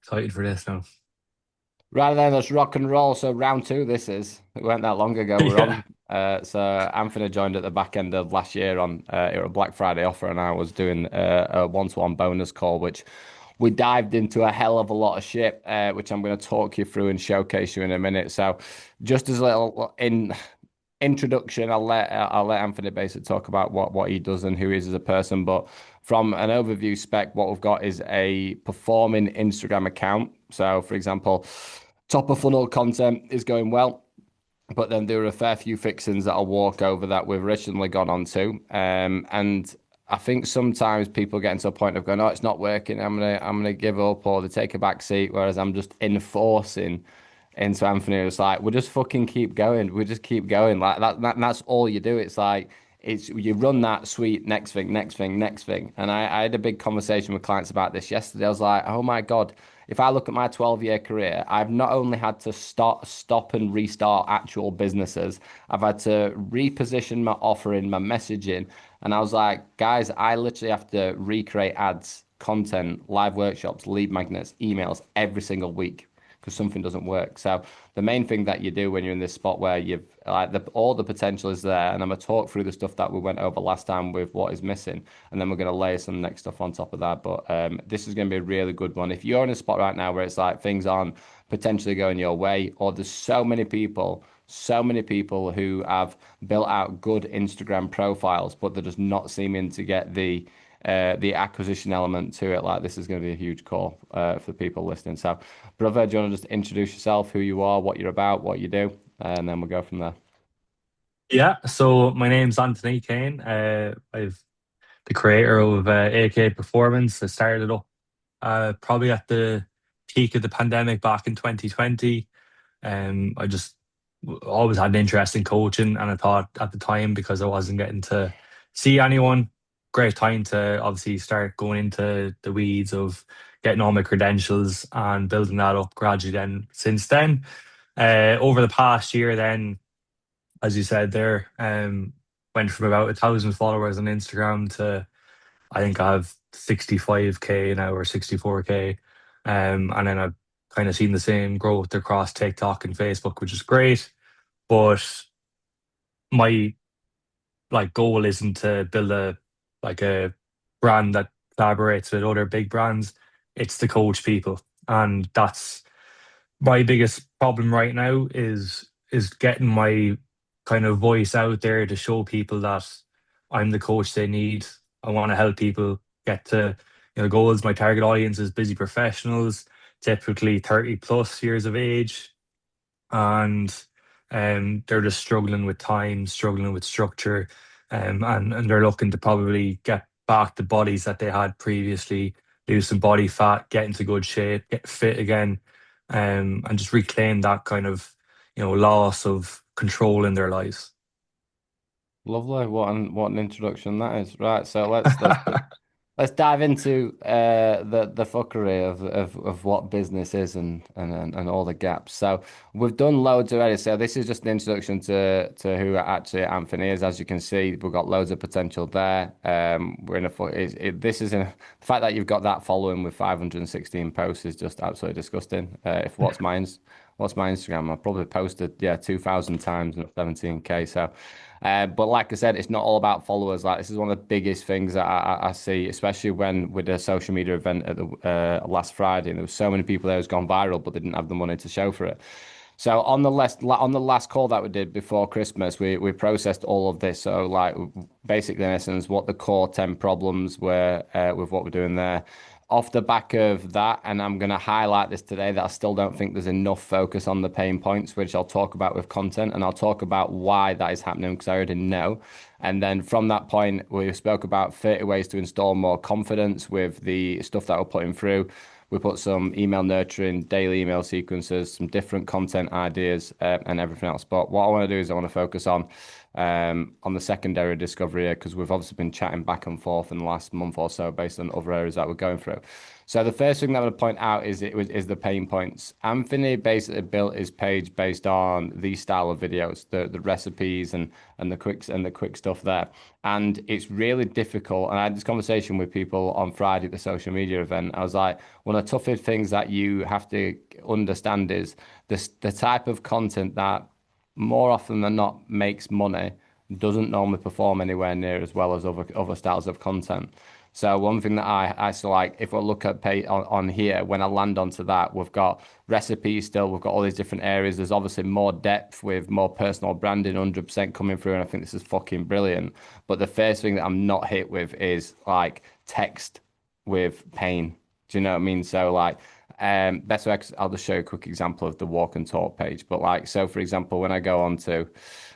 Excited for this now. Rather than us rock and roll, so round two this is. It weren't that long ago we're Yeah. on. So Anthony joined at the back end of last year on it was a Black Friday offer, and I was doing a one-to-one bonus call, which we dived into a hell of a lot of shit, which I'm going to talk you through and showcase you in a minute. So just as a little introduction, I'll let Anthony basically talk about what he does and who he is as a person. But from an overview spec, what we've got is a performing Instagram account. So, for example, top of funnel content is going well, but then there are a fair few fixings that I'll walk over that we've originally gone on to. And I think sometimes people get into a point of going, "Oh, it's not working. I'm gonna give up," or they take a back seat. Whereas I'm just enforcing into Anthony. It's like we just fucking keep going. We just keep going. Like that's all you do. It's like it's you run that sweet next thing, next thing, next thing. And I had a big conversation with clients about this yesterday. I was like, oh my God, if I look at my 12-year career, I've not only had to stop and restart actual businesses, I've had to reposition my offering, my messaging. And I was like, guys, I literally have to recreate ads, content, live workshops, lead magnets, emails every single week because something doesn't work. So the main thing that you do when you're in this spot where you've like all the potential is there, and I'm gonna talk through the stuff that we went over last time with what is missing, and then we're gonna layer some next stuff on top of that. But this is gonna be a really good one. If you're in a spot right now where it's like things aren't potentially going your way, or there's so many people who have built out good Instagram profiles, but they're just not seeming to get the acquisition element to it. Like this is going to be a huge call for the people listening. So, brother, do you want to just introduce yourself, who you are, what you're about, what you do, and then we'll go from there. Yeah. So my name's Anthony Kane. I've the creator of AK Performance. I started it up probably at the peak of the pandemic back in 2020. I just always had an interest in coaching, and I thought at the time because I wasn't getting to see anyone, great time to obviously start going into the weeds of getting all my credentials and building that up gradually. Then since then, over the past year, then as you said there, went from about 1,000 followers on Instagram to I think I have 65K now or 64K. And then I've kind of seen the same growth across TikTok and Facebook, which is great. But my goal isn't to build a brand that collaborates with other big brands. It's to coach people. And that's my biggest problem right now is getting my kind of voice out there to show people that I'm the coach they need. I want to help people get to goals. My target audience is busy professionals, typically 30 plus years of age, and they're just struggling with time, struggling with structure, and they're looking to probably get back the bodies that they had previously, lose some body fat, get into good shape, get fit again, and just reclaim that kind of loss of control in their lives. Lovely. What an introduction that is. Right. So let's dive into the fuckery of what business is and all the gaps. So we've done loads already. So this is just an introduction to who actually Anthony is. As you can see, we've got loads of potential there. We're in a this is in the fact that you've got that following with 516 posts is just absolutely disgusting. If what's my Instagram? I probably posted 2,000 times and 17K. So. But like I said, it's not all about followers. Like this is one of the biggest things that I see, especially when with the social media event at the last Friday, and there was so many people there who's gone viral, but they didn't have the money to show for it. So on the last call that we did before Christmas, we processed all of this. So like basically in essence, what the core 10 problems were with what we're doing there. Off the back of that, and I'm going to highlight this today, that I still don't think there's enough focus on the pain points, which I'll talk about with content, and I'll talk about why that is happening because I already know. And then from that point, we spoke about 30 ways to install more confidence with the stuff that we're putting through. We put some email nurturing, daily email sequences, some different content ideas, and everything else. But what I want to do is I want to focus on on the secondary discovery because we've obviously been chatting back and forth in the last month or so based on other areas that we're going through. So the first thing that I would point out is the pain points. Anthony basically built his page based on these style of videos, the recipes and the quick stuff there. And it's really difficult. And I had this conversation with people on Friday at the social media event. I was like, one of the toughest things that you have to understand is the type of content that more often than not makes money doesn't normally perform anywhere near as well as other styles of content. So one thing that I still like, if we look at pay on here, when I land onto that, we've got recipes still, we've got all these different areas. There's obviously more depth with more personal branding, 100% coming through, and I think this is fucking brilliant. But the first thing that I'm not hit with is like text with pain. Do you know what I mean? So like, best way I'll just show you a quick example of the walk and talk page. But like, so for example, when I go onto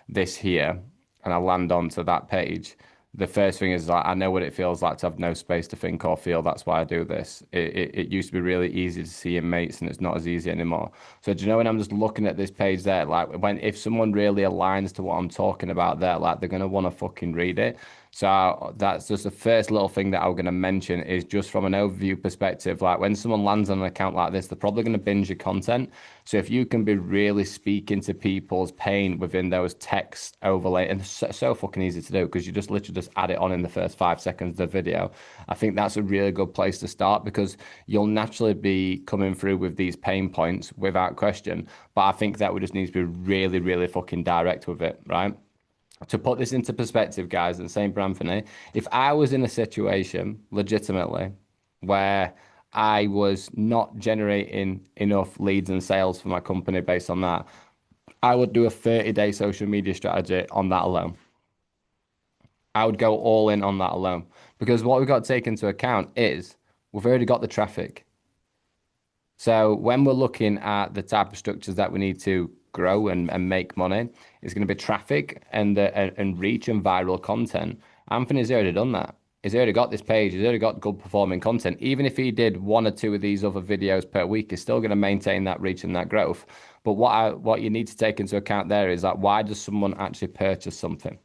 this here and I land onto that page, the first thing is like I know what it feels like to have no space to think or feel. That's why I do this. It used to be really easy to see in mates, and it's not as easy anymore. So do you know when I'm just looking at this page there, like when if someone really aligns to what I'm talking about there, like they're gonna want to fucking read it. So that's just the first little thing that I'm going to mention is just from an overview perspective. Like when someone lands on an account like this, they're probably going to binge your content. So if you can be really speaking to people's pain within those text overlay, and so fucking easy to do because you just literally just add it on in the first 5 seconds of the video. I think that's a really good place to start because you'll naturally be coming through with these pain points without question. But I think that we just need to be really, really fucking direct with it, right? To put this into perspective, guys, and same for Anthony, if I was in a situation legitimately where I was not generating enough leads and sales for my company based on that, I would do a 30-day social media strategy on that alone. I would go all in on that alone because what we've got to take into account is we've already got the traffic. So when we're looking at the type of structures that we need to grow and make money, it's going to be traffic and reach and viral content. Anthony's already done that. He's already got this page. He's already got good performing content. Even if he did one or two of these other videos per week, he's still going to maintain that reach and that growth. But what you need to take into account there is that why does someone actually purchase something?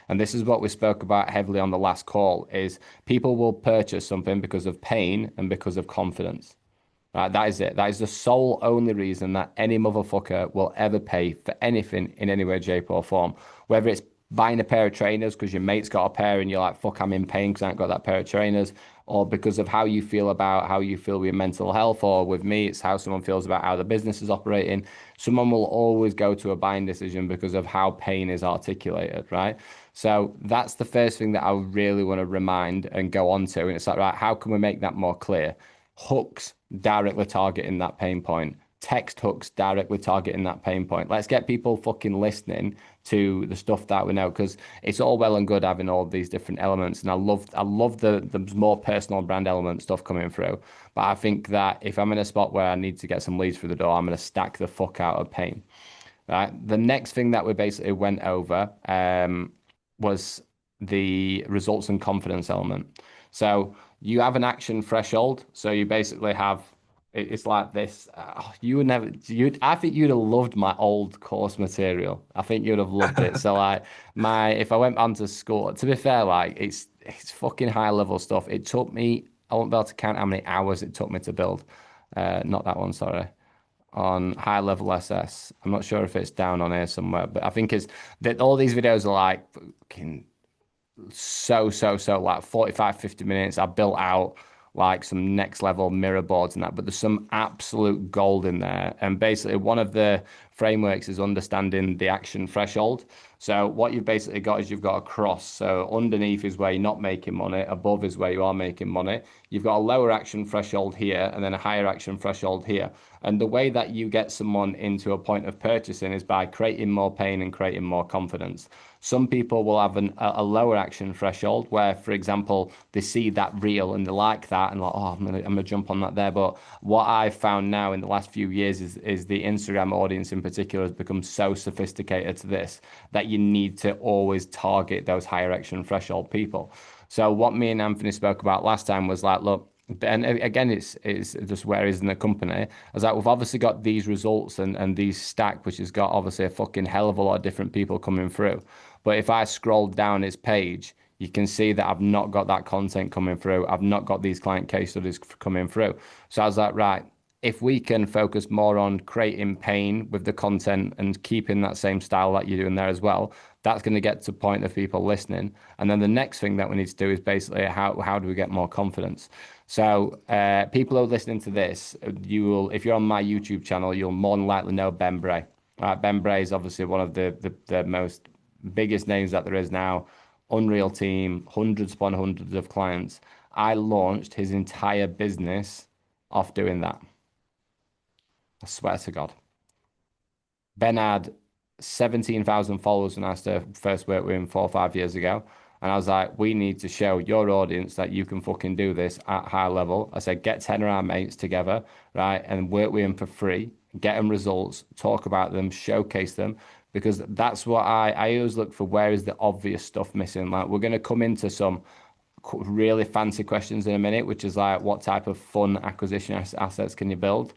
And this is what we spoke about heavily on the last call is people will purchase something because of pain and because of confidence. Right, that is it. That is the sole only reason that any motherfucker will ever pay for anything in any way, shape, or form. Whether it's buying a pair of trainers because your mate's got a pair and you're like, fuck, I'm in pain because I ain't got that pair of trainers, or because of how you feel about how you feel with your mental health, or with me, it's how someone feels about how the business is operating. Someone will always go to a buying decision because of how pain is articulated, right? So that's the first thing that I really want to remind and go on to. And it's like, right, how can we make that more clear? Hooks directly targeting that pain point. Text hooks directly targeting that pain point. Let's get people fucking listening to the stuff that we know because it's all well and good having all these different elements, and I love the more personal brand element stuff coming through. But I think that if I'm in a spot where I need to get some leads through the door, I'm going to stack the fuck out of pain. Right. The next thing that we basically went over was the results and confidence element. So you have an action threshold. So you basically have it's like this. You would never. I think you'd have loved my old course material. I think you'd have loved it. So like if I went on to school, to be fair, like it's fucking high level stuff. It took me. I won't be able to count how many hours it took me to build. Not that one, sorry. On high level SS. I'm not sure if it's down on here somewhere, but I think it's that all these videos are like fucking so like 45 50 minutes. I built out like some next level mirror boards and that, but there's some absolute gold in there. And basically one of the frameworks is understanding the action threshold. So what you've basically got is you've got a cross. So underneath is where you're not making money, above is where you are making money. You've got a lower action threshold here and then a higher action threshold here. And the way that you get someone into a point of purchasing is by creating more pain and creating more confidence. Some people will have a lower action threshold where, for example, they see that reel and they like that and like, oh, I'm gonna jump on that there. But what I've found now in the last few years is the Instagram audience in particular has become so sophisticated to this that you need to always target those higher action threshold people. So what me and Anthony spoke about last time was like, look, And again, it's just where it is in the company. I was like, we've obviously got these results and these stack, which has got obviously a fucking hell of a lot of different people coming through. But if I scroll down its page, you can see that I've not got that content coming through. I've not got these client case studies coming through. So I was like, right, if we can focus more on creating pain with the content and keeping that same style that you're doing there as well, that's going to get to the point of people listening. And then the next thing that we need to do is basically how do we get more confidence? So people who are listening to this, you will, if you're on my YouTube channel, you'll more than likely know Ben Bray. Ben Bray is obviously one of the most biggest names that there is now. Unreal team, hundreds upon hundreds of clients. I launched his entire business off doing that. I swear to God. Ben had 17,000 followers when I first worked with him 4 or 5 years ago. And I was like, we need to show your audience that you can fucking do this at high level. I said, get 10 of our mates together, right? And work with them for free, get them results, talk about them, showcase them. Because that's what I always look for. Where is the obvious stuff missing? Like, we're going to come into some really fancy questions in a minute, which is like, what type of fun acquisition assets can you build?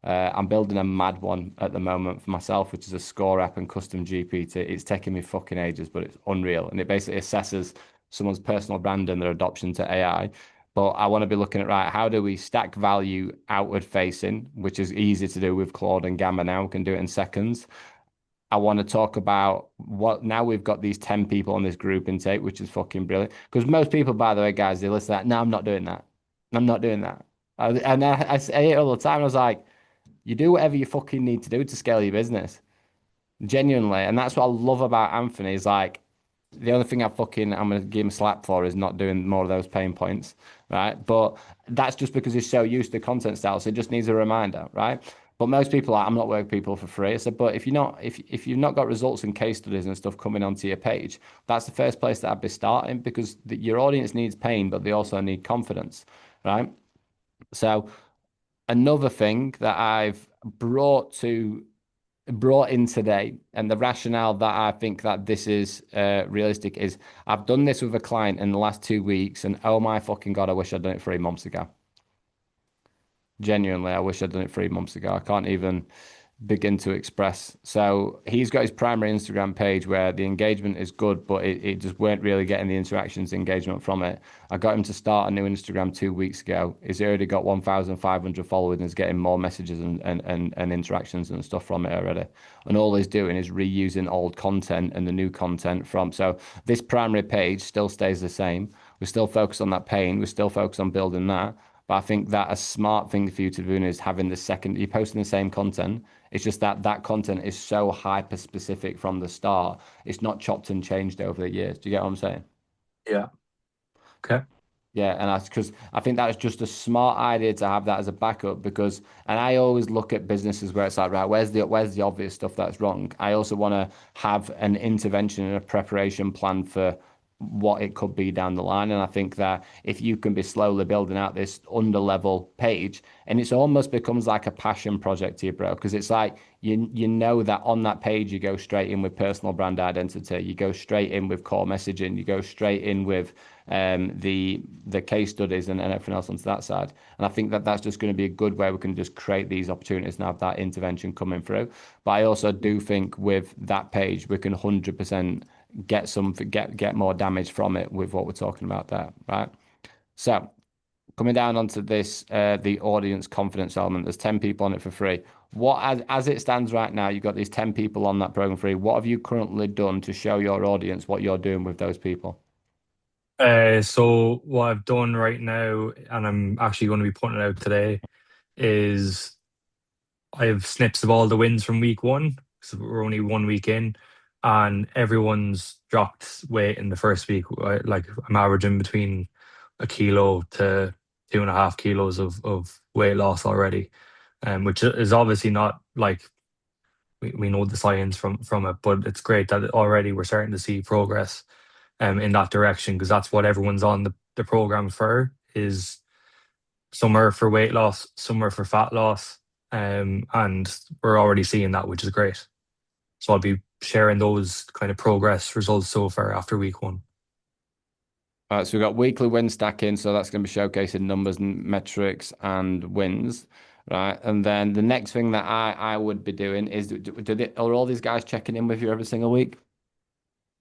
I'm building a mad one at the moment for myself, which is a score app and custom GPT. It's taking me fucking ages, but it's unreal. And it basically assesses someone's personal brand and their adoption to AI. But I want to be looking at, right, how do we stack value outward facing, which is easy to do with Claude and Gamma now, we can do it in seconds. I want to talk about what now we've got these 10 people on this group intake, which is fucking brilliant. Because most people, by the way, guys, they listen to that. No, I'm not doing that. I'm not doing that. I say it all the time. I was like, you do whatever you fucking need to do to scale your business. Genuinely. And that's what I love about Anthony is like the only thing I'm gonna give him a slap for is not doing more of those pain points, right? But that's just because he's so used to content style, so he just needs a reminder, right? But most people are, I'm not working people for free. I said, but if you've not got results and case studies and stuff coming onto your page, that's the first place that I'd be starting because your audience needs pain, but they also need confidence, right? So another thing that I've brought in today, and the rationale that I think that this is realistic is I've done this with a client in the last 2 weeks, and oh my fucking God, I wish I'd done it 3 months ago. Genuinely, I wish I'd done it 3 months ago. I can't even begin to express. So he's got his primary Instagram page where the engagement is good, but it just weren't really getting the interactions, engagement from it. I got him to start a new Instagram 2 weeks ago. He's already got 1,500 followers and is getting more messages and interactions and stuff from it already. And all he's doing is reusing old content and the new content from. So this primary page still stays the same. We still focus on that pain. We still focus on building that. But I think that a smart thing for you to do is having the second, you're posting the same content. It's just that that content is so hyper specific from the start. It's not chopped and changed over the years. Do you get what I'm saying? Yeah. Okay. Yeah, and that's because I think that's just a smart idea to have that as a backup because, and I always look at businesses where it's like, right, where's the obvious stuff that's wrong? I also want to have an intervention and a preparation plan for what it could be down the line. And I think that if you can be slowly building out this under level page, and it's almost becomes like a passion project to you, bro, because it's like you know that on that page you go straight in with personal brand identity, you go straight in with core messaging, you go straight in with the case studies and everything else onto that side. And I think that that's just going to be a good way we can just create these opportunities and have that intervention coming through. But I also do think with that page we can 100% get more damage from it with what we're talking about there, right? So coming down onto this, the audience confidence element, there's 10 people on it for free. What as it stands right now, you've got these 10 people on that program free. What have you currently done to show your audience what you're doing with those people? So what I've done right now, and I'm actually going to be putting it out today, is I have snips of all the wins from week one. So we're only 1 week in, and everyone's dropped weight in the first week. Like I'm averaging between a kilo to 2.5 kilos of weight loss already, which is obviously not like we know the science from it, but it's great that already we're starting to see progress in that direction because that's what everyone's on the program for is some are for weight loss, some are for fat loss, and we're already seeing that, which is great. So I'll be sharing those kind of progress results so far after week one. All right, so we've got weekly win stacking, so that's going to be showcasing numbers and metrics and wins, right? And then the next thing that I would be doing is are all these guys checking in with you every single week?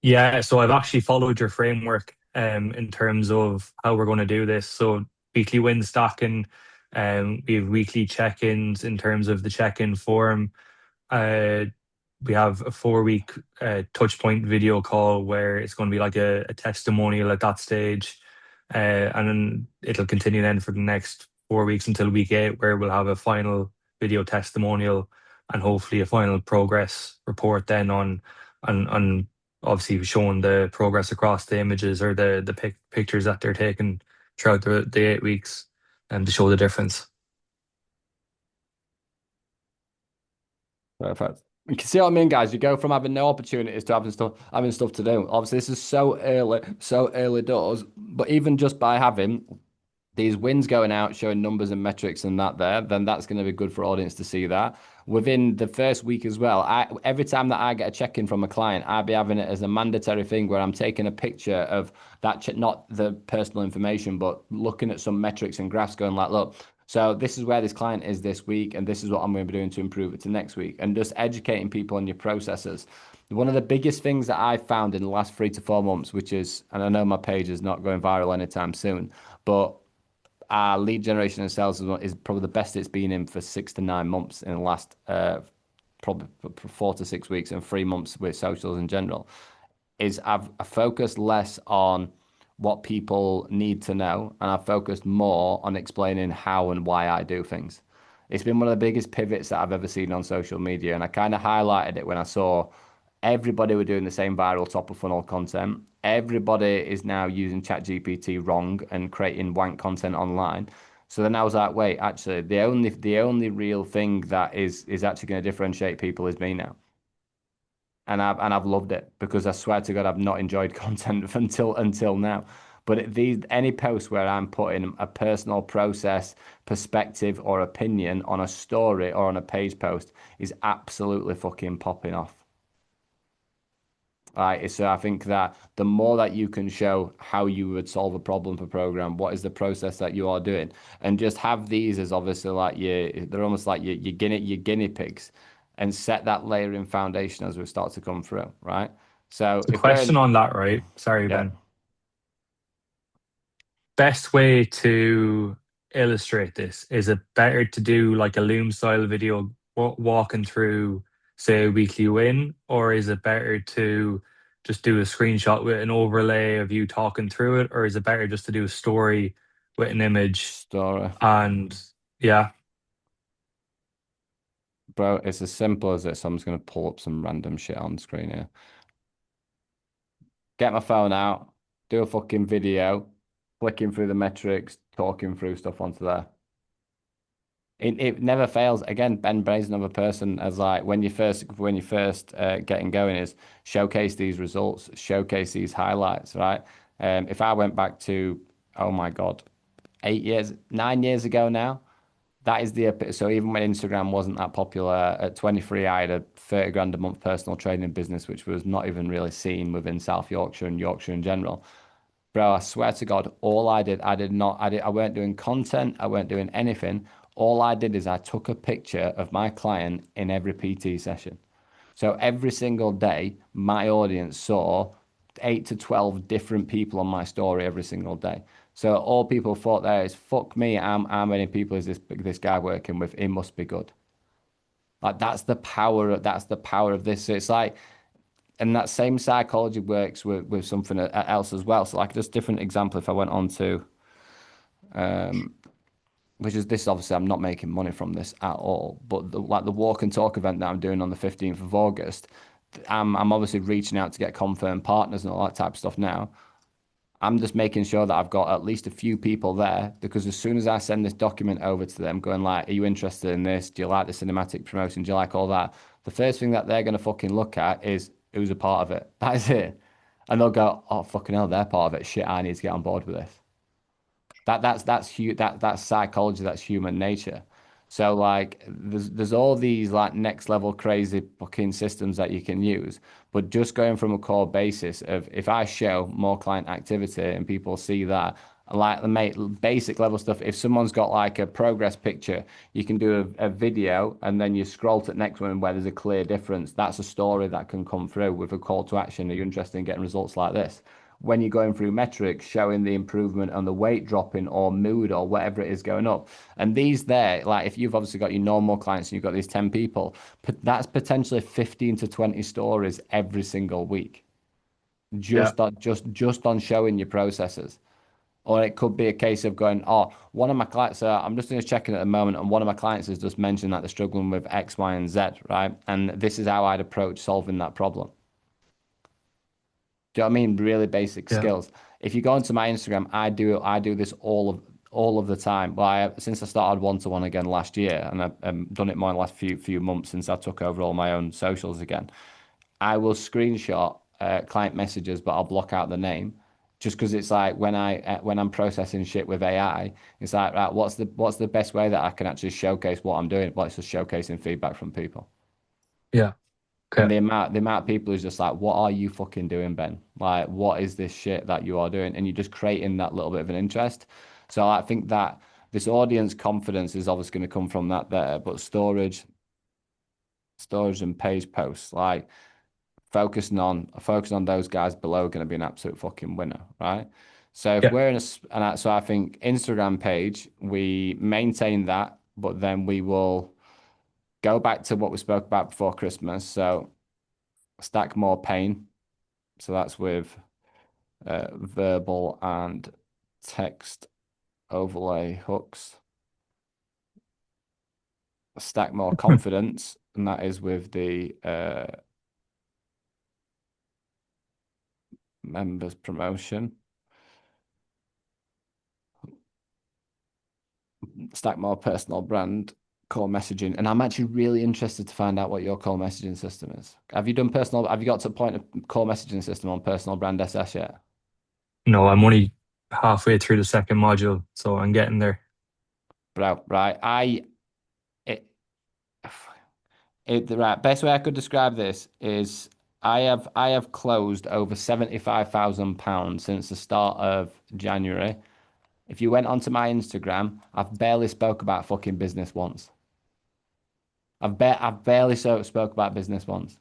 Yeah, so I've actually followed your framework in terms of how we're going to do this. So weekly win stacking, we have weekly check-ins in terms of the check-in form. Uh, we have a 4 week touch point video call where it's going to be like a testimonial at that stage. And then it'll continue then for the next 4 weeks until week 8, where we'll have a final video testimonial and hopefully a final progress report then on obviously showing the progress across the images or the pictures that they're taking throughout the 8 weeks and to show the difference. Perfect. You can see what I mean, guys. You go from having no opportunities to having stuff to do. Obviously, this is so early doors. But even just by having these wins going out, showing numbers and metrics and that there, then that's going to be good for audience to see that. Within the first week as well, every time that I get a check-in from a client, I'll be having it as a mandatory thing where I'm taking a picture of that, not the personal information, but looking at some metrics and graphs going like, look, so this is where this client is this week, and this is what I'm going to be doing to improve it to next week, and just educating people on your processes. One of the biggest things that I've found in the last 3 to 4 months, which is, and I know my page is not going viral anytime soon, but our lead generation and sales is probably the best it's been in for 6 to 9 months in the last probably 4 to 6 weeks and 3 months with socials in general. Is I've focused less on what people need to know, and I've focused more on explaining how and why I do things. It's been one of the biggest pivots that I've ever seen on social media, and I kind of highlighted it when I saw everybody were doing the same viral top of funnel content. Everybody is now using ChatGPT wrong and creating wank content online. So then I was like, wait, actually, the only real thing that is actually going to differentiate people is me now. And I've loved it because I swear to God, I've not enjoyed content until now. But these any post where I'm putting a personal process, perspective, or opinion on a story or on a page post is absolutely fucking popping off. Right, so I think that the more that you can show how you would solve a problem for program, what is the process that you are doing, and just have these as obviously like they're almost like your guinea pigs, and set that layering foundation as we start to come through, right? So The if we're question on that, right? Sorry, yeah, Ben. Best way to illustrate this, is it better to do like a loom style video walking through, say, a weekly win, or is it better to just do a screenshot with an overlay of you talking through it, or is it better just to do a story with an image? story, And yeah, bro, it's as simple as this. I'm just gonna pull up some random shit on screen here. Get my phone out, do a fucking video, flicking through the metrics, talking through stuff onto there. It never fails. Again, Ben Bray's another person as like when you first getting going is showcase these results, showcase these highlights, right? If I went back to, oh my God, 8 years, 9 years ago now, that is so even when Instagram wasn't that popular at 23, I had a 30 grand a month personal training business, which was not even really seen within South Yorkshire and Yorkshire in general. Bro, I swear to God, all I did, I did not, I weren't doing content, I weren't doing anything. All I did is I took a picture of my client in every PT session. So every single day, my audience saw 8 to 12 different people on my story every single day. So all people thought there is, fuck me, how many people is this guy working with? It must be good. Like that's the power of this. So it's like, and that same psychology works with something else as well. So like just different example, if I went on to um, which is this obviously I'm not making money from this at all, but like the walk and talk event that I'm doing on the 15th of August, I'm obviously reaching out to get confirmed partners and all that type of stuff now. I'm just making sure that I've got at least a few people there because as soon as I send this document over to them, going like, "Are you interested in this? Do you like the cinematic promotion? Do you like all that?" The first thing that they're going to fucking look at is who's a part of it. That's it, and they'll go, "Oh fucking hell, they're part of it. Shit, I need to get on board with this." That's psychology. That's human nature. So like there's all these like next level crazy fucking systems that you can use, but just going from a core basis of if I show more client activity and people see that, like the mate basic level stuff. If someone's got like a progress picture, you can do a video and then you scroll to the next one where there's a clear difference. That's a story that can come through with a call to action. Are you interested in getting results like this? When you're going through metrics showing the improvement on the weight dropping or mood or whatever it is going up. And these there, like if you've obviously got your normal clients and you've got these 10 people, that's potentially 15 to 20 stories every single week. Yeah. Just on showing your processes. Or it could be a case of going, oh, one of my clients, I'm just going to check in at the moment, and one of my clients has just mentioned that they're struggling with X, Y, and Z, right? And this is how I'd approach solving that problem. Do you know what I mean? Really basic Yeah. skills. If you go onto my Instagram, I do this all of the time. Well, since I started one to one again last year, and I've done it more in the last few months since I took over all my own socials again. I will screenshot client messages, but I'll block out the name, just because it's like when I'm processing shit with AI, it's like right, what's the best way that I can actually showcase what I'm doing? Well, it's just showcasing feedback from people. Yeah. And Okay. the amount of people who's just like, what are you fucking doing, Ben? Like, what is this shit that you are doing? And you're just creating that little bit of an interest. So I think that this audience confidence is obviously going to come from that there, but storage and page posts, like focusing on those guys below are going to be an absolute fucking winner, right? So if Yeah. we're in so I think Instagram page, we maintain that, but then we will go back to what we spoke about before Christmas. So stack more pain. So that's with verbal and text overlay hooks. Stack more confidence, and that is with the members promotion. Stack more personal brand core messaging. And I'm actually really interested to find out what your core messaging system is. Have you got to a point of core messaging system on personal brand SS yet? No, I'm only halfway through the second module, so I'm getting there. Bro, right. It, the right best way I could describe this is I have closed over £75,000 since the start of January. If you went onto my Instagram, I've barely spoke about fucking business once. I've barely spoke about business once.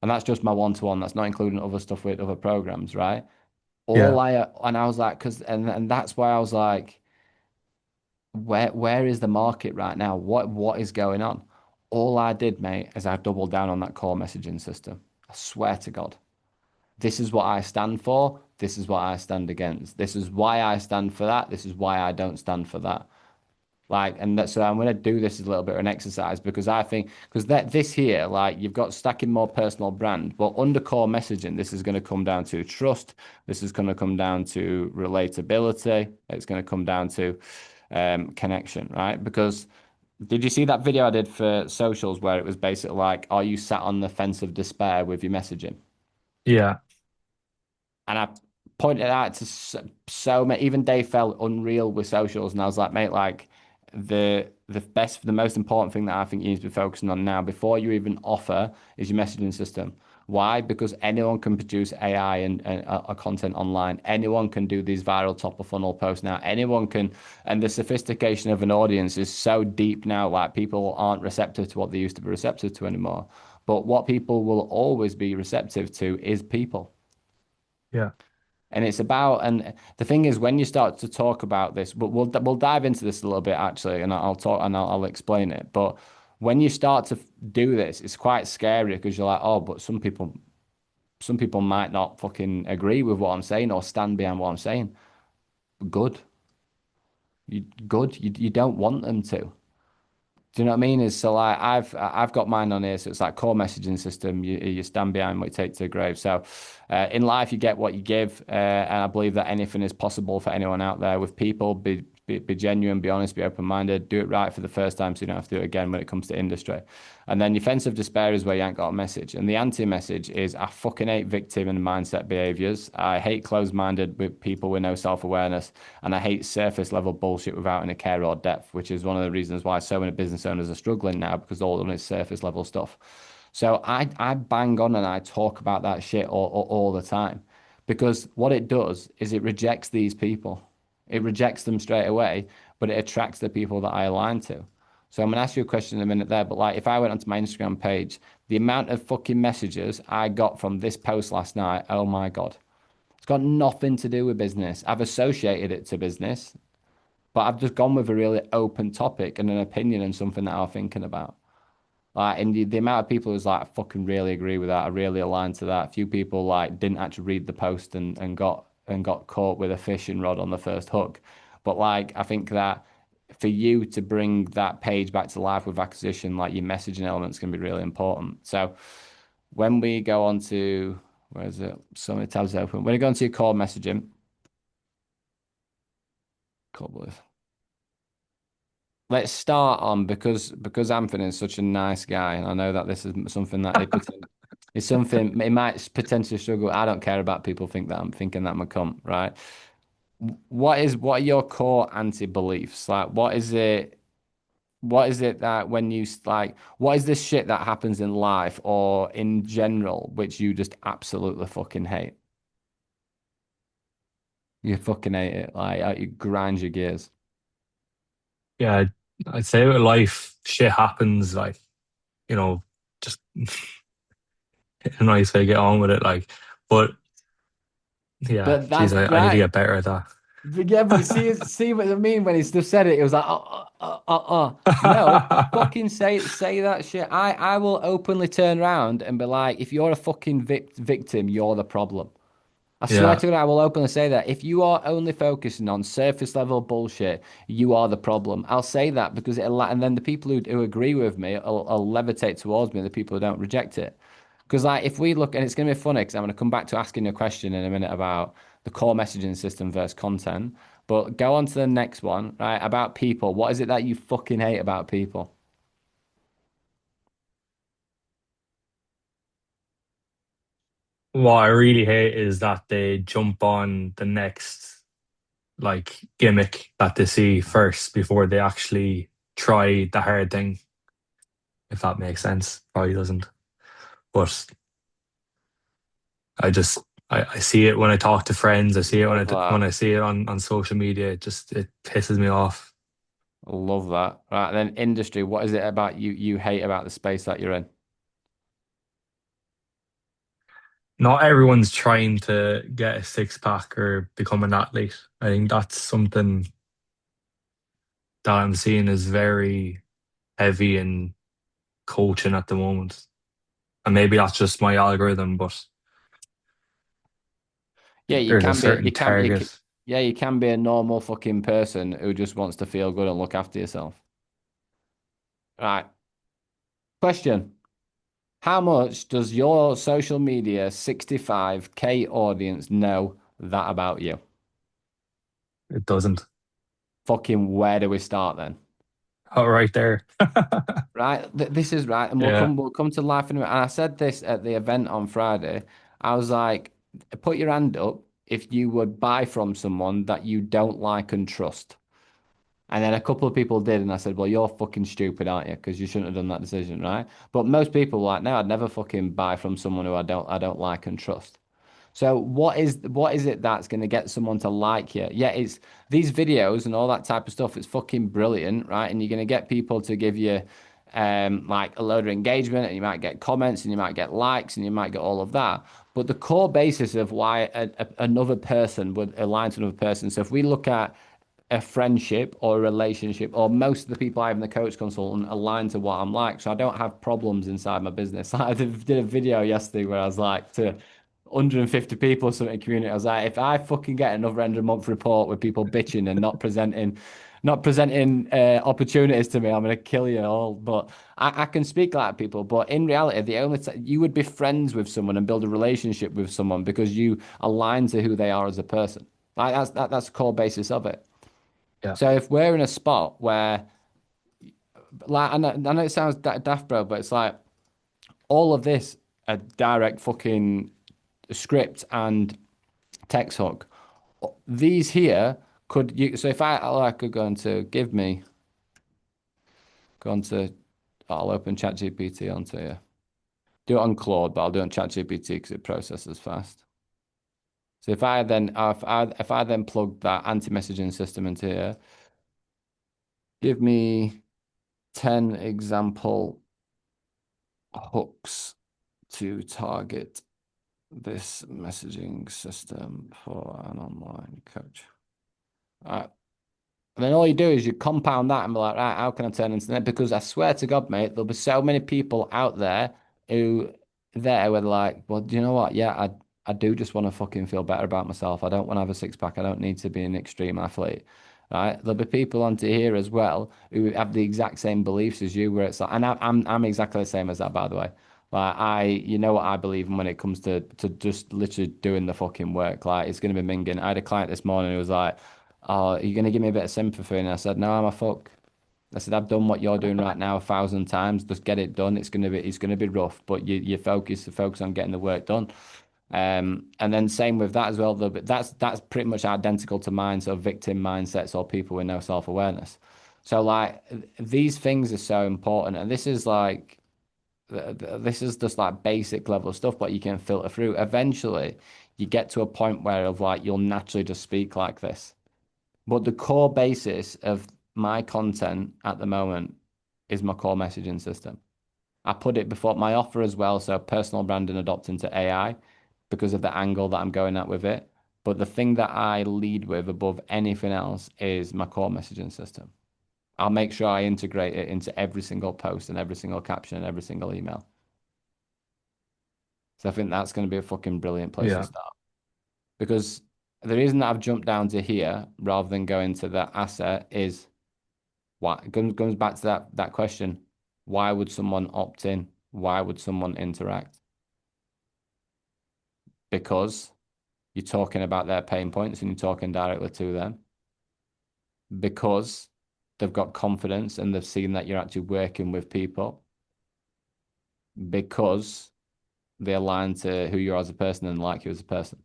And that's just my one-to-one. That's not including other stuff with other programs, right? Yeah. And I was like, and that's why I was like, where is the market right now? What is going on? All I did, mate, is I doubled down on that core messaging system. I swear to God. This is what I stand for. This is what I stand against. This is why I stand for that. This is why I don't stand for that. Like, and that, so I'm going to do this as a little bit of an exercise because I think, because this here, like, you've got stacking more personal brand, but under core messaging, this is going to come down to trust. This is going to come down to relatability. It's going to come down to connection, right? Because did you see that video I did for socials where it was basically like, are you sat on the fence of despair with your messaging? Yeah. And I pointed out to so many, even Dave felt unreal with socials. And I was like, mate, like the most important thing that I think you need to be focusing on now before you even offer is your messaging system. Why? Because anyone can produce AI and content online. Anyone can do these viral top of funnel posts now. Anyone can, and the sophistication of an audience is so deep now. Like people aren't receptive to what they used to be receptive to anymore. But what people will always be receptive to is people. Yeah. And it's about, and the thing is, when you start to talk about this, but we'll dive into this a little bit actually, and I'll talk and I'll explain it. But when you start to do this, it's quite scary because you're like, oh, but some people might not fucking agree with what I'm saying or stand behind what I'm saying. Good, good. You don't want them to. Do you know what I mean? Is so like I've got mine on here, so it's like core messaging system. You stand behind what you take to the grave. So in life, you get what you give, and I believe that anything is possible for anyone out there with people. be genuine, be honest, be open-minded, do it right for the first time so you don't have to do it again when it comes to industry. And then your offensive despair is where you ain't got a message. And the anti-message is I fucking hate victim and mindset behaviors. I hate closed-minded with people with no self-awareness. And I hate surface level bullshit without any care or depth, which is one of the reasons why so many business owners are struggling now because all of it is surface level stuff. So I bang on and I talk about that shit all the time because what it does is it rejects these people. It rejects them straight away, but it attracts the people that I align to. So I'm gonna ask you a question in a minute there, but like if I went onto my Instagram page, the amount of fucking messages I got from this post last night, oh my God. It's got nothing to do with business. I've associated it to business, but I've just gone with a really open topic and an opinion and something that I'm thinking about. Like, and the amount of people who's like, I fucking really agree with that. I really align to that. A few people like didn't actually read the post and got caught with a fishing rod on the first hook. But like, I think that for you to bring that page back to life with acquisition, like your messaging elements can be really important. So when we go on to, where is it? So many tabs open. When you go into your core messaging, cool. Let's start on because Anthony is such a nice guy, and I know that this is something that it's something it might potentially struggle. I don't care about people think that I'm thinking that I'm a cunt, right? What are your core anti-beliefs? Like what is it that when you like what is this shit that happens in life or in general which you just absolutely fucking hate? You fucking hate it. Like it grinds your gears. Yeah, I'd say with life, shit happens. Like, you know, just a nice way to get on with it. Like, but yeah, But geez, that's I need to right. get better at But yeah, but see what I mean when he's just said it. It was like, No, that. fucking say that shit. I will openly turn around and be like, if you're a fucking victim, you're the problem. I swear Yeah, to God, I will openly say that. If you are only focusing on surface level bullshit, you are the problem. I'll say that because and then the people who agree with me will levitate towards me, the people who don't reject it. Because like if we look, and it's going to be funny because I'm going to come back to asking you a question in a minute about the core messaging system versus content. But go on to the next one, right? About people. What is it that you fucking hate about people? what I really hate is that they jump on the next like gimmick that they see first before they actually try the hard thing, if that makes sense. Probably doesn't. But I just I see it when I talk to friends. I see it when Love when that. I see it on social media. It pisses me off. Love that. Right, then industry. What is it about you hate about the space that you're in? Not everyone's trying to get a six pack or become an athlete. I think that's something that I'm seeing is very heavy in coaching at the moment. And maybe that's just my algorithm, but Yeah, there's a certain target. yeah, you can be a normal fucking person who just wants to feel good and look after yourself. Right. Question. How much does your social media 65K audience know that about you? It doesn't. Fucking where do we start then? Oh, right there. Right? This is right, and Yeah. we'll come to life in a minute. And I said this at the event on Friday. I was like, put your hand up if you would buy from someone that you don't like and trust. And then a couple of people did, and I said, "Well, you're fucking stupid, aren't you? Because you shouldn't have done that decision, right?" But most people were like, "No, I'd never fucking buy from someone who I don't like and trust." So what is it that's going to get someone to like you? Yeah, it's these videos and all that type of stuff. It's fucking brilliant, right? And you're going to get people to give you like a load of engagement, and you might get comments, and you might get likes, and you might get all of that. But the core basis of why another person would align to another person. So if we look at a friendship or a relationship, or most of the people I have in the coach consultant align to what I'm like. So I don't have problems inside my business. I did a video yesterday where I was like to 150 people or something in the community. I was like, if I fucking get another end of month report with people bitching and not presenting opportunities to me, I'm gonna kill you all. But I can speak like people. But in reality, the only you would be friends with someone and build a relationship with someone because you align to who they are as a person. Like that's the core basis of it. Yeah. So if we're in a spot where, like, I know it sounds daft, bro, but it's like all of this a direct fucking script and text hook. These here could you so if I could go into give me go on to I'll open ChatGPT onto you. Do it on Claude, but I'll do it on ChatGPT because it processes fast. So if I then plug that anti-messaging system into here, give me 10 example hooks to target this messaging system for an online coach. All right. And then all you do is you compound that and be like, right, how can I turn into that? Because I swear to God, mate, there'll be so many people out there who where they're like, well, do you know what? Yeah, I do just want to fucking feel better about myself. I don't want to have a six pack. I don't need to be an extreme athlete. Right? There'll be people onto here as well who have the exact same beliefs as you, where it's like, and I'm exactly the same as that, by the way. Like you know what I believe in when it comes to just literally doing the fucking work. Like it's gonna be minging. I had a client this morning who was like, "Oh, are you gonna give me a bit of sympathy?" And I said, "No, I'm a fuck." I said, "I've done what you're doing right now 1,000 times. Just get it done. It's gonna be rough, but you focus on getting the work done." And then same with that as well, though. But that's pretty much identical to mine, so victim mindsets or people with no self-awareness. So like these things are so important, and this is just like basic level stuff, but you can filter through. Eventually, you get to a point where of like you'll naturally just speak like this. But the core basis of my content at the moment is my core messaging system. I put it before my offer as well, so personal branding adopting to AI because of the angle that I'm going at with it. But the thing that I lead with above anything else is my core messaging system. I'll make sure I integrate it into every single post and every single caption and every single email. So I think that's going to be a fucking brilliant place to Yeah. start. Because the reason that I've jumped down to here rather than going to that asset is what comes back to that question. Why would someone opt in? Why would someone interact? Because you're talking about their pain points and you're talking directly to them. Because they've got confidence and they've seen that you're actually working with people. Because they align to who you are as a person and like you as a person.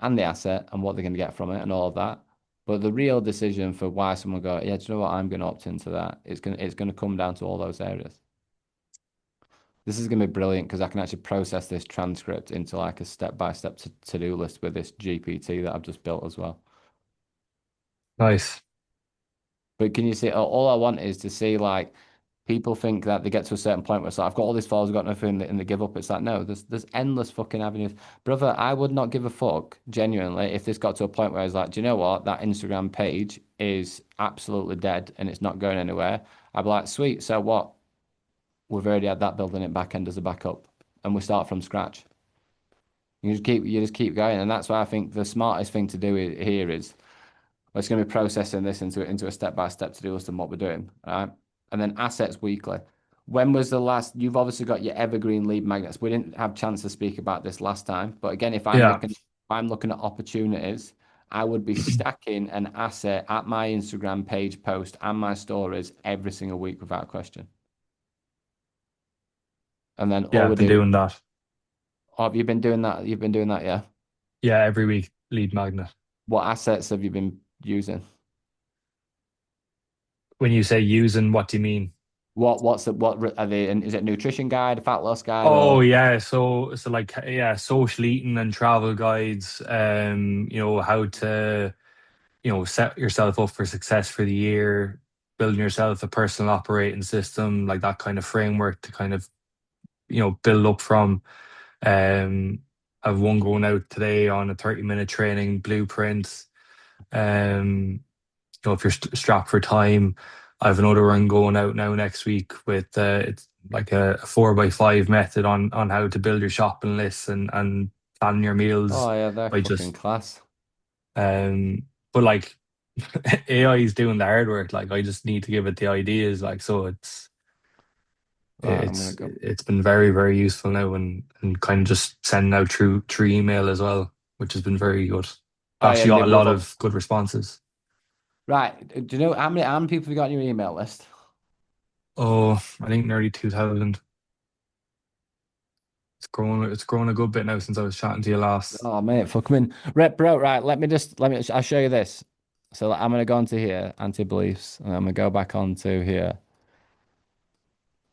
And the asset and what they're going to get from it and all of that. But the real decision for why someone go, yeah, do you know what? I'm going to opt into that. It's going to come down to all those areas. This is going to be brilliant because I can actually process this transcript into like a step-by-step to-do list with this GPT that I've just built as well. Nice. But can you see? All I want is to see like people think that they get to a certain point where it's like I've got all these followers, I've got nothing, and they give up. It's like no, there's endless fucking avenues, brother. I would not give a fuck genuinely if this got to a point where it's like, do you know what? That Instagram page is absolutely dead and it's not going anywhere. I'd be like, sweet. So what? We've already had that building it back end as a backup, and we start from scratch. You just keep going, and that's why I think the smartest thing to do here is it's going to be processing this into a step-by-step to do list and what we're doing, right? And then assets weekly. When was the last? You've obviously got your evergreen lead magnets. We didn't have chance to speak about this last time, but again, Yeah. if I'm looking at opportunities, I would be stacking an asset at my Instagram page post and my stories every single week without question. And then all Yeah. we I've been do. doing that. Oh, have you been doing that? You've been doing that, yeah. Yeah. Every week, lead magnet. What assets have you been using? When you say using, what do you mean? What are they? Is it nutrition guide, fat loss guide, Oh or yeah, so like yeah, social eating and travel guides, how to, set yourself up for success for the year, building yourself a personal operating system, like that kind of framework to kind of, build up from. Um I've one going out today on a 30-minute training blueprint. Um, if you're strapped for time, I have another one going out now next week with it's like a 4x5 method on how to build your shopping lists and plan your meals oh yeah, they're by fucking just class. but like AI is doing the hard work. Like I just need to give it the ideas. Like so Right, I'm gonna go. it's been very, very useful now and kind of just sending out through email as well, which has been very good. Oh I've yeah, actually and got a lot of good responses. Right. Do you know how many people have you got on your email list? Oh, I think nearly 2000. It's grown a good bit now since I was chatting to you last. Oh mate, fuck me in. Right, bro, right. I'll show you this. So I'm gonna go onto here, anti-beliefs, and I'm gonna go back onto here.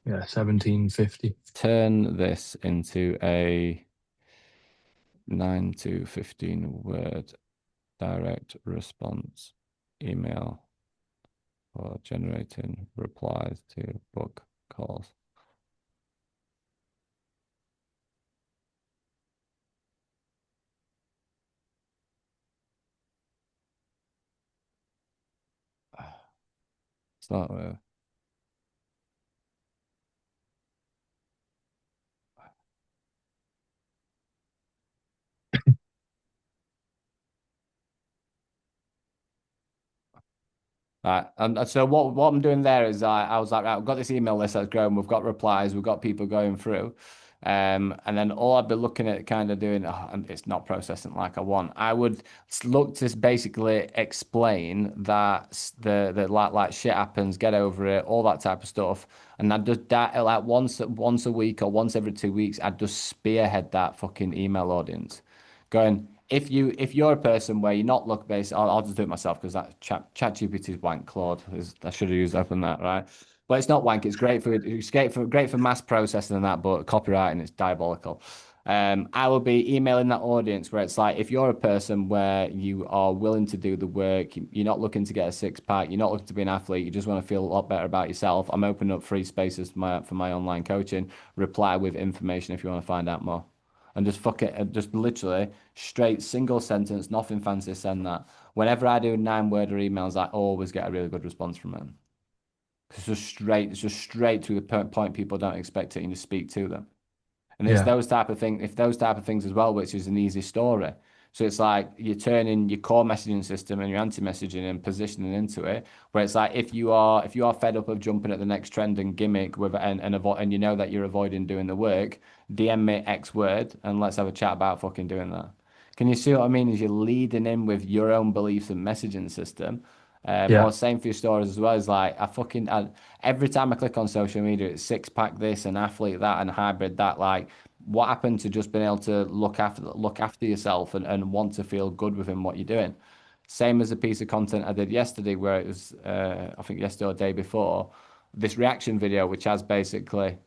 Yeah, 1750. Turn this into a 9 to 15 word direct response email for generating replies to book calls. It's not Right. And so what I'm doing there is I was like, right, I've got this email list that's growing. We've got replies. We've got people going through. And then all I'd be looking at kind of doing, oh, and it's not processing like I want. I would look to basically explain that the like shit happens, get over it, all that type of stuff. And I'd just that like once a week or once every 2 weeks, I'd just spearhead that fucking email audience going, if you're a person where you're not look based, I'll just do it myself because that chat GPT's wank. Claude I should have used open that, right? But it's not wank. It's great for mass processing and that, but copywriting it's diabolical. I will be emailing that audience where it's like, if you're a person where you are willing to do the work, you're not looking to get a six pack, you're not looking to be an athlete, you just want to feel a lot better about yourself. I'm opening up free spaces for my online coaching. Reply with information if you want to find out more, and just fuck it, and just literally straight single sentence, nothing fancy. Send that. Whenever I do 9 word emails, I always get a really good response from it. It's just straight to the point. People don't expect it, and you speak to them. And it's Yeah, those type of things, if those type of things as well, which is an easy story. So it's like you're turning your core messaging system and your anti-messaging and positioning into it, where it's like if you are fed up of jumping at the next trend and gimmick with and avoid and you know that you're avoiding doing the work, DM me X word and let's have a chat about fucking doing that. Can you see what I mean? Is you're leading in with your own beliefs and messaging system. Or yeah, same for your stories as well. Is like every time I click on social media, it's six pack this and athlete that and hybrid that. Like, what happened to just being able to look after yourself and want to feel good within what you're doing? Same as a piece of content I did yesterday, where it was I think yesterday or day before, this reaction video, which has basically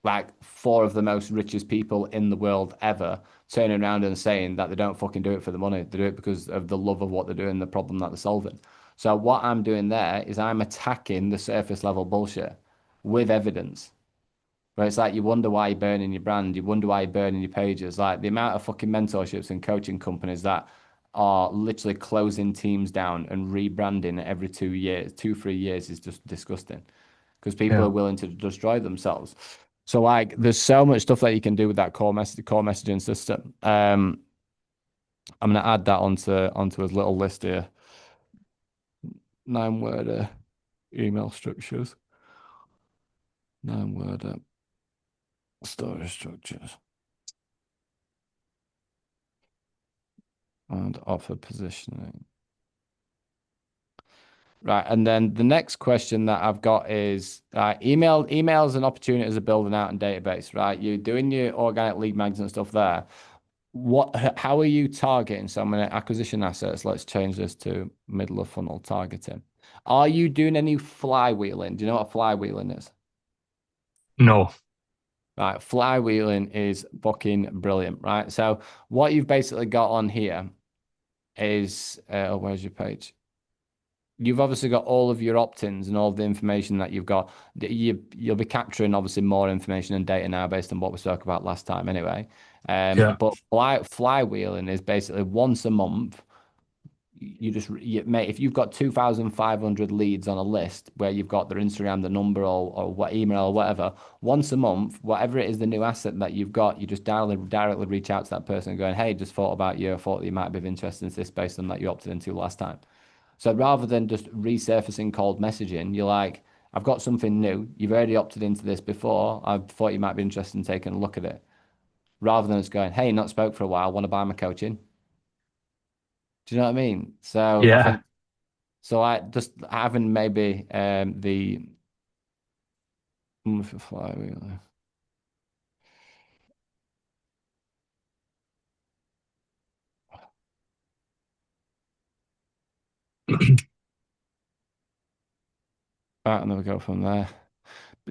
like four of the most richest people in the world ever turning around and saying that they don't fucking do it for the money. They do it because of the love of what they're doing, the problem that they're solving. So what I'm doing there is I'm attacking the surface level bullshit with evidence. Where it's like you wonder why you're burning your brand, you wonder why you're burning your pages. Like the amount of fucking mentorships and coaching companies that are literally closing teams down and rebranding every 2 years, 3 years is just disgusting because people are yeah, willing to destroy themselves. So like, there's so much stuff that you can do with that core messaging system. I'm gonna add that onto his little list here. 9 word email structures. 9 word story structures and offer positioning. Right, and then the next question that I've got is emails and opportunities are building out in database, right? You're doing your organic lead mags and stuff there. How are you targeting so many acquisition assets? Let's change this to middle of funnel targeting. Are you doing any flywheeling? Do you know what flywheeling is? no, Right, flywheeling is fucking brilliant, right? So what you've basically got on here is, where's your page? You've obviously got all of your opt-ins and all the information that you've got. You'll be capturing obviously more information and data now based on what we spoke about last time anyway. yeah, But flywheeling is basically once a month. Mate, if you've got 2,500 leads on a list where you've got their Instagram, the number or what email or whatever, once a month, whatever it is, the new asset that you've got, you just directly reach out to that person going, hey, just thought about you. I thought you might be of interest in this based on that you opted into last time. So rather than just resurfacing cold messaging, you're like, I've got something new. You've already opted into this before. I thought you might be interested in taking a look at it. Rather than just going, hey, not spoke for a while, want to buy my coaching. Do you know what I mean? So I think yeah. So I just having maybe the flywheel. Right, and then we go from there.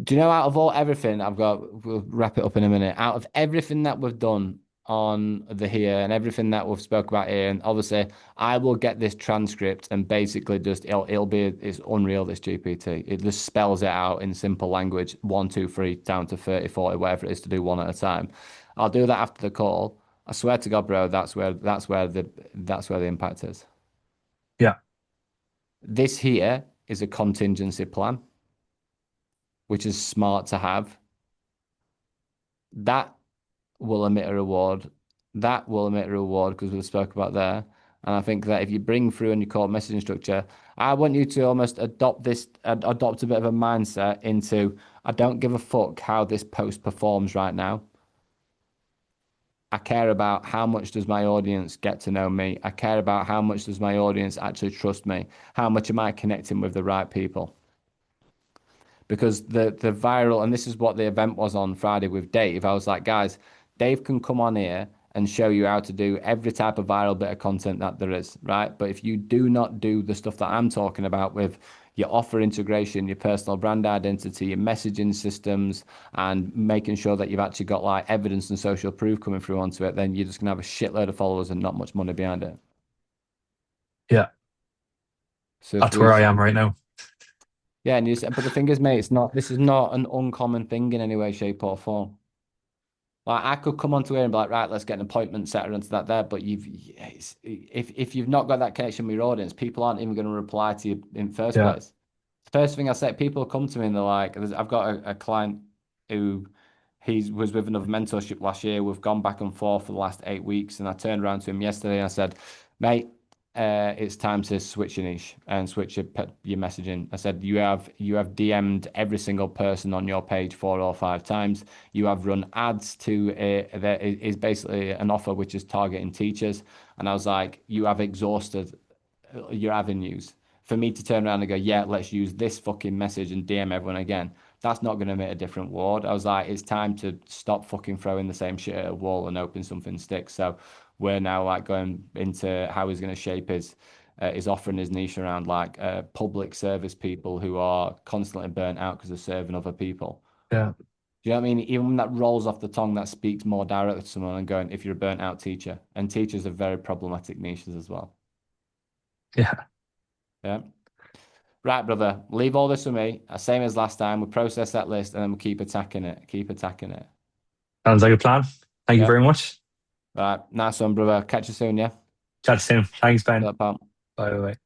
Do you know, out of all everything, we'll wrap it up in a minute. Out of everything that we've done on the here and everything that we've spoke about here, and obviously I will get this transcript and basically just it'll be it's unreal, this GPT. It just spells it out in simple language, one, two, three, down to 30, 40, whatever it is to do one at a time. I'll do that after the call. I swear to God, bro, that's where the impact is. Yeah, This here is a contingency plan, which is smart to have. That will emit a reward. That will emit a reward because we spoke about there. And I think that if you bring through and you call it messaging structure, I want you to almost adopt a bit of a mindset into I don't give a fuck how this post performs right now. I care about how much does my audience get to know me. I care about how much does my audience actually trust me. How much am I connecting with the right people? Because the viral, and this is what the event was on Friday with Dave. I was like, guys, Dave can come on here and show you how to do every type of viral bit of content that there is, right? But if you do not do the stuff that I'm talking about with your offer integration, your personal brand identity, your messaging systems, and making sure that you've actually got like evidence and social proof coming through onto it, then you're just gonna have a shitload of followers and not much money behind it. yeah, So if that's where I we am right now. yeah, and but the thing is, mate, this is not an uncommon thing in any way, shape, or form. Like I could come onto here and be like, right, let's get an appointment set into that there. But if you've not got that connection with your audience, people aren't even going to reply to you in first Yeah, place. First thing I say, people come to me and they're like, I've got a client who he was with another mentorship last year. We've gone back and forth for the last 8 weeks, and I turned around to him yesterday and I said, mate, it's time to switch your niche and switch your messaging. I said you have DM'd every single person on your page 4 or 5 times. You have run ads to there is basically an offer which is targeting teachers, and I was like, you have exhausted your avenues. For me to turn around and go, yeah, let's use this fucking message and DM everyone again. That's not going to make a different ward. I was like, it's time to stop fucking throwing the same shit at a wall and hoping something sticks. So we're now like going into how he's going to shape his offering his niche around like public service people who are constantly burnt out because they're serving other people. yeah, Do you know what I mean? Even when that rolls off the tongue, that speaks more directly to someone and going, if you're a burnt out teacher, and teachers are very problematic niches as well. yeah. Yeah. Right, brother. Leave all this with me. Same as last time. We process that list and then we keep attacking it. Keep attacking it. Sounds like a plan. Thank you Yeah. very much. Right. Nice one, brother. Catch you soon, yeah? Chat soon. Thanks, Ben. Good luck, pal. Bye bye.